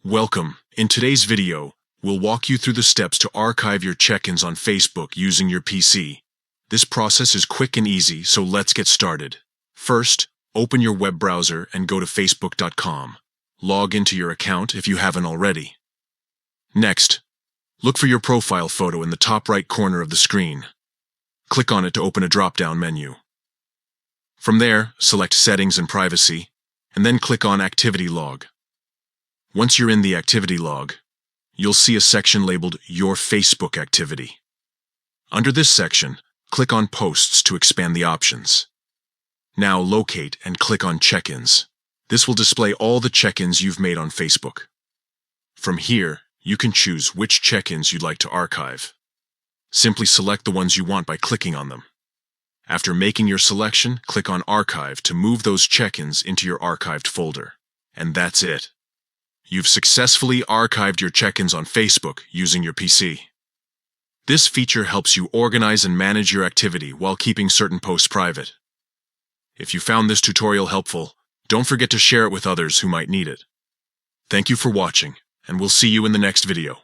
Welcome. In today's video, we'll walk you through the steps to archive your check-ins on Facebook using your PC. This process is quick and easy, so let's get started. First, open your web browser and go to facebook.com. Log into your account if you haven't already. Next, look for your profile photo in the top right corner of the screen. Click on it to open a drop-down menu. From there, select Settings and Privacy, and then click on Activity Log. Once you're in the activity log, you'll see a section labeled Your Facebook Activity. Under this section, click on Posts to expand the options. Now locate and click on Check-ins. This will display all the check-ins you've made on Facebook. From here, you can choose which check-ins you'd like to archive. Simply select the ones you want by clicking on them. After making your selection, click on Archive to move those check-ins into your archived folder. And that's it. You've successfully archived your check-ins on Facebook using your PC. This feature helps you organize and manage your activity while keeping certain posts private. If you found this tutorial helpful, don't forget to share it with others who might need it. Thank you for watching, and we'll see you in the next video.